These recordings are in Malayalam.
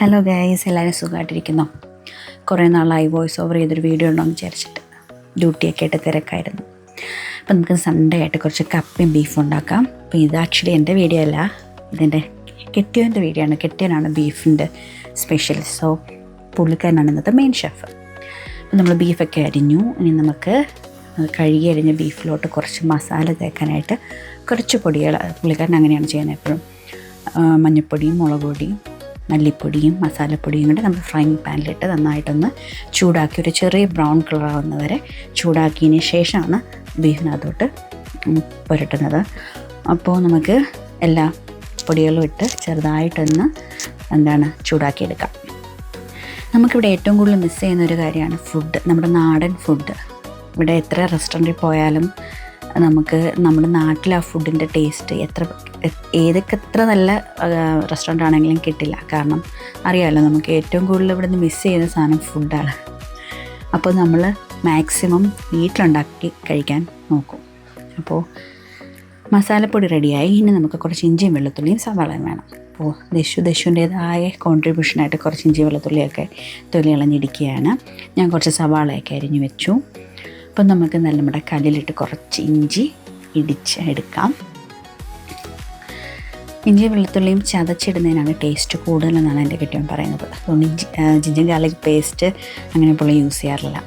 ഹലോ ഗൈസ്, എല്ലാവരും സുഖമായിട്ടിരിക്കുന്നു. കുറേ നാളായി വോയിസ് ഓവർ ചെയ്തൊരു വീഡിയോ ഉണ്ടോയെന്ന് വിചാരിച്ചിട്ട് ഡ്യൂട്ടിയൊക്കെ ആയിട്ട് തിരക്കായിരുന്നു. അപ്പം നമുക്ക് സൺഡേ ആയിട്ട് കുറച്ച് കപ്പയും ബീഫും ഉണ്ടാക്കാം. അപ്പോൾ ഇത് ആക്ച്വലി എൻ്റെ വീഡിയോ അല്ല, ഇതിൻ്റെ കെട്ടിയവൻ്റെ വീഡിയോ ആണ്. കെട്ടിയനാണ് ബീഫിൻ്റെ സ്പെഷ്യലിസ്റ്റ്. സോ പുള്ളിക്കാരനാണ് ഇന്നത്തെ മെയിൻ ഷെഫ്. അപ്പം നമ്മൾ ബീഫൊക്കെ അരിഞ്ഞു. ഇനി നമുക്ക് കഴുകി അരിഞ്ഞ ബീഫിലോട്ട് കുറച്ച് മസാല തേക്കാനായിട്ട് കുറച്ച് പൊടികൾ, പുള്ളിക്കാരൻ അങ്ങനെയാണ് ചെയ്യുന്നത് എപ്പോഴും. മഞ്ഞൾപ്പൊടിയും മുളക് പൊടിയും മല്ലിപ്പൊടിയും മസാലപ്പൊടിയും കൂടെ നമ്മൾ ഫ്രൈങ് പാനിലിട്ട് നന്നായിട്ടൊന്ന് ചൂടാക്കി ഒരു ചെറിയ ബ്രൗൺ കളറാവുന്ന വരെ ചൂടാക്കിയതിന് ശേഷമാണ് ബീഫിനകത്തോട്ട് പുരട്ടുന്നത്. അപ്പോൾ നമുക്ക് എല്ലാ പൊടികളും ഇട്ട് ചെറുതായിട്ടൊന്ന് ചൂടാക്കിയെടുക്കാം. നമുക്കിവിടെ ഏറ്റവും കൂടുതൽ മിസ് ചെയ്യുന്ന ഒരു കാര്യമാണ് ഫുഡ്, നമ്മുടെ നാടൻ ഫുഡ്. ഇവിടെ എത്ര റെസ്റ്റോറൻറ്റിൽ പോയാലും നമുക്ക് നമ്മുടെ നാട്ടിലെ ആ ഫുഡിൻ്റെ ടേസ്റ്റ് എത്ര നല്ല റെസ്റ്റോറൻ്റ് ആണെങ്കിലും കിട്ടില്ല. കാരണം അറിയാമല്ലോ, നമുക്ക് ഏറ്റവും കൂടുതൽ ഇവിടെ നിന്ന് മിസ് ചെയ്യുന്ന സാധനം ഫുഡാണ്. അപ്പോൾ നമ്മൾ മാക്സിമം വീട്ടിലുണ്ടാക്കി കഴിക്കാൻ നോക്കും. അപ്പോൾ മസാലപ്പൊടി റെഡിയായി. ഇനി നമുക്ക് കുറച്ച് ഇഞ്ചിയും വെളുത്തുള്ളിയും സവാളയും വേണം. അപ്പോൾ ദശുവിൻ്റേതായ കോൺട്രിബ്യൂഷനായിട്ട് കുറച്ച് ഇഞ്ചി വെളുത്തുള്ളിയൊക്കെ തൊലി ഇളഞ്ഞിടിക്കുകയാണ്. ഞാൻ കുറച്ച് സവാളയൊക്കെ അരിഞ്ഞു വെച്ചു. അപ്പം നമുക്ക് നമ്മുടെ കല്ലിലിട്ട് കുറച്ച് ഇഞ്ചി ഇടിച്ചെടുക്കാം. ഇഞ്ചി വെളുത്തുള്ളിയും ചതച്ചിടുന്നതിനാണ് ടേസ്റ്റ് കൂടുതലെന്നാണ് എൻ്റെ കെട്ടിയവൻ പറയുന്നത്. അതുകൊണ്ട് ജിഞ്ചർ ഗാർലിക് പേസ്റ്റ് അങ്ങനെ പുള്ളി യൂസ് ചെയ്യാറില്ല.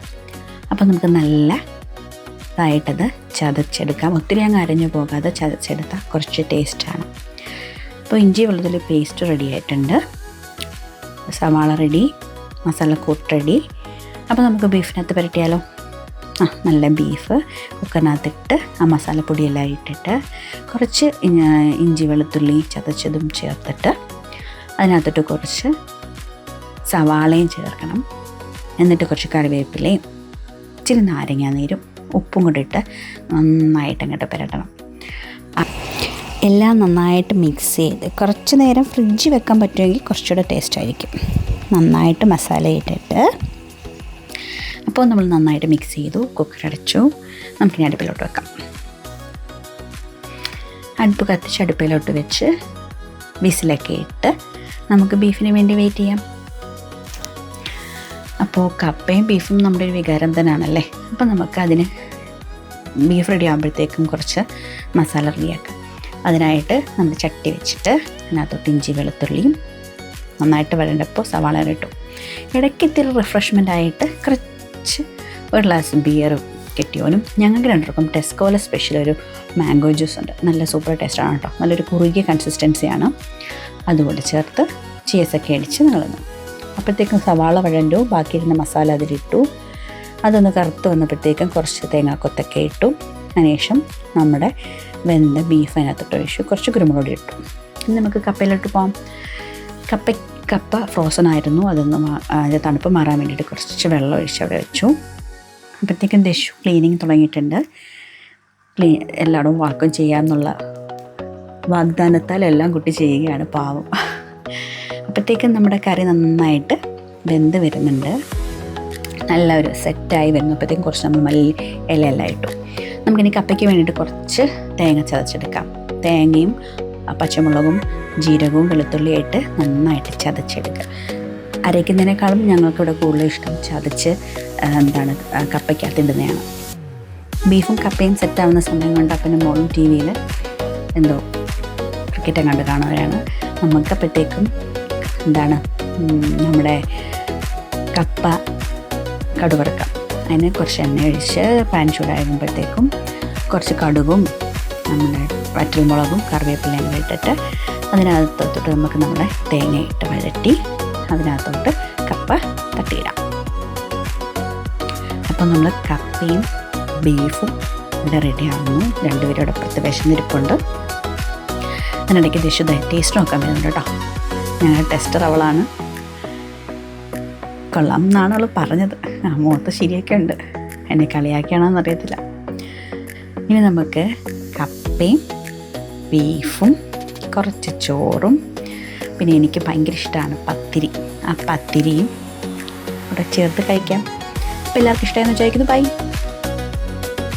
അപ്പോൾ നമുക്ക് നല്ലതായിട്ടത് ചതച്ചെടുക്കാം. ഒത്തിരി അങ്ങ് അരഞ്ഞു പോകാതെ ചതച്ചെടുത്താൽ കുറച്ച് ടേസ്റ്റാണ്. അപ്പോൾ ഇഞ്ചി വെളുത്തുള്ളി പേസ്റ്റ് റെഡി ആയിട്ടുണ്ട്. സവാള റെഡി, മസാലക്കൂട്ട് റെഡി. അപ്പോൾ നമുക്ക് ബീഫിനകത്ത് പുരട്ടിയാലോ. നല്ല ബീഫ് കുക്കറിനകത്തിട്ട് ആ മസാലപ്പൊടിയെല്ലാം ഇട്ടിട്ട് കുറച്ച് ഇഞ്ചി വെളുത്തുള്ളി ചതച്ചതും ചേർത്തിട്ട് അതിനകത്തിട്ട് കുറച്ച് സവാളയും ചേർക്കണം. എന്നിട്ട് കുറച്ച് കറിവേപ്പിലയും ഇച്ചിരി നാരങ്ങാനീരും ഉപ്പും കൂടെ ഇട്ട് നന്നായിട്ട് അങ്ങോട്ട് പുരട്ടണം. എല്ലാം നന്നായിട്ട് മിക്സ് ചെയ്ത് കുറച്ച് നേരം ഫ്രിഡ്ജിൽ വെക്കാൻ പറ്റുമെങ്കിൽ കുറച്ചുകൂടെ ടേസ്റ്റ് ആയിരിക്കും. നന്നായിട്ട് മസാല ഇട്ടിട്ട് അപ്പോൾ നമ്മൾ നന്നായിട്ട് മിക്സ് ചെയ്തു. കുക്കർ അടച്ചു. നമുക്കിനി അടുപ്പിലോട്ട് വെക്കാം. അടുപ്പ് കത്തിച്ച് അടുപ്പിലോട്ട് വെച്ച് വിസിലൊക്കെ ഇട്ട് നമുക്ക് ബീഫിന് വേണ്ടി വെയിറ്റ് ചെയ്യാം. അപ്പോൾ കപ്പയും ബീഫും നമ്മുടെ ഒരു വികാരം തന്നെയാണല്ലേ. അപ്പോൾ നമുക്കതിന് ബീഫ് റെഡി ആകുമ്പോഴത്തേക്കും കുറച്ച് മസാല റെഡിയാക്കാം. അതിനായിട്ട് നമ്മൾ ചട്ടി വെച്ചിട്ട് അതിനകത്തോട്ട് ഇഞ്ചി വെളുത്തുള്ളിയും നന്നായിട്ട് വരണ്ടപ്പോൾ സവാള ഇട്ടു. ഇടയ്ക്ക് ഇത്തിരി റിഫ്രഷ്മെൻ്റ് ആയിട്ട് ഒരു ഗ്ലാസ് ബിയറും കെട്ടിയോനും ഞങ്ങൾക്ക് രണ്ടുപേർക്കും ടെസ്കോയിലെ സ്പെഷ്യൽ ഒരു മാംഗോ ജ്യൂസ് ഉണ്ട്. നല്ല സൂപ്പർ ടേസ്റ്റാണ് കേട്ടോ. നല്ലൊരു കുറുകിയ കൺസിസ്റ്റൻസിയാണ്. അതുകൊണ്ട് ചേർത്ത് ചീസൊക്കെ അടിച്ച് കളഞ്ഞു. അപ്പോഴത്തേക്കും സവാള വഴണ്ടു. ബാക്കിയിരുന്ന മസാല അതിലിട്ടു. അതൊന്ന് കറുത്ത് വന്നപ്പോഴത്തേക്കും കുറച്ച് തേങ്ങാക്കൊത്തൊക്കെ ഇട്ടു. അതിനുശേഷം നമ്മുടെ വെന്ത ബീഫ് അതിനകത്തോട്ട് ഒഴിച്ചു. കുറച്ച് കുരുമുളക് പൊടി ഇട്ടു. ഇനി നമുക്ക് കപ്പയിലോട്ട് പോകാം. കപ്പ ഫ്രോസൺ ആയിരുന്നു. അതിൻ്റെ തണുപ്പ് മാറാൻ വേണ്ടിയിട്ട് കുറച്ച് വെള്ളം ഒഴിച്ച് അവിടെ വെച്ചു. അപ്പോഴത്തേക്കും ദശു ക്ലീനിങ് തുടങ്ങിയിട്ടുണ്ട്. എല്ലായിടവും വാക്വം ചെയ്യാമെന്നുള്ള വാഗ്ദാനത്താൽ എല്ലാം കുട്ടി ചെയ്യുകയാണ്, പാവം. അപ്പോഴത്തേക്കും നമ്മുടെ കറി നന്നായിട്ട് വെന്ത് വരുന്നുണ്ട്. നല്ല ഒരു സെറ്റായി വരുന്നപ്പോഴത്തേക്കും കുറച്ച് നമ്മൾ മല്ലി ഇലയെല്ലാം ഇട്ടു. നമുക്കിനി കപ്പയ്ക്ക് വേണ്ടിയിട്ട് കുറച്ച് തേങ്ങ ചതച്ചെടുക്കാം. തേങ്ങയും പച്ചമുളകും ജീരകവും വെളുത്തുള്ളിയായിട്ട് നന്നായിട്ട് ചതച്ചെടുക്കുക. അരയ്ക്കുന്നതിനേക്കാളും ഞങ്ങൾക്കിവിടെ കൂടുതൽ ഇഷ്ടം ചതച്ച് കപ്പയ്ക്കകത്ത് ഇടുന്നതാണ്. ബീഫും കപ്പയും സെറ്റാവുന്ന സമയം കൊണ്ട് അപ്പനും മോളും ടി വിയിൽ എന്തോ ക്രിക്കറ്റ് കണ്ട് കാണുകയാണ്. നമുക്കപ്പോഴത്തേക്കും നമ്മുടെ കപ്പ കടുവറക്കാം. അതിന് കുറച്ച് എണ്ണ ഒഴിച്ച് പാൻ ചൂടാകുമ്പോഴത്തേക്കും കുറച്ച് കടുകും നമ്മുടെ വറ്റൽമുളകും കറിവേപ്പിലയും ഇട്ടിട്ട് അതിനകത്തോട്ട് നമുക്ക് നമ്മുടെ തേങ്ങയിട്ട് വഴറ്റി അതിനകത്തോട്ട് കപ്പ തട്ടിയിടാം. അപ്പോൾ നമ്മൾ കപ്പയും ബീഫും ഇവിടെ റെഡിയാകുന്നു. രണ്ടുപേരുടെ അപ്പുറത്ത് വിശന്നിരിപ്പുണ്ട്. അതിനിടയ്ക്ക് ടേസ്റ്റ് നോക്കാൻ വരുന്നുണ്ട് കേട്ടോ. ഞങ്ങളുടെ ടെസ്റ്റർ അവളാണ്. കൊള്ളാം എന്നാണ് അവൾ പറഞ്ഞത്. മുഖത്ത് ശരിയൊക്കെ ഉണ്ട്. എന്നെ കളിയാക്കിയാണോന്ന് അറിയത്തില്ല. ഇനി നമുക്ക് കപ്പയും ബീഫും കുറച്ച് ചോറും പിന്നെ എനിക്ക് ഭയങ്കര ഇഷ്ടമാണ് പത്തിരി. ആ പത്തിരിയും ഇവിടെ ചേർത്ത് കഴിക്കാം. അപ്പോൾ എല്ലാവർക്കും ഇഷ്ടമായെന്ന് വിചാരിക്കുന്നു. ബൈ.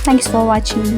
Thanks for watching.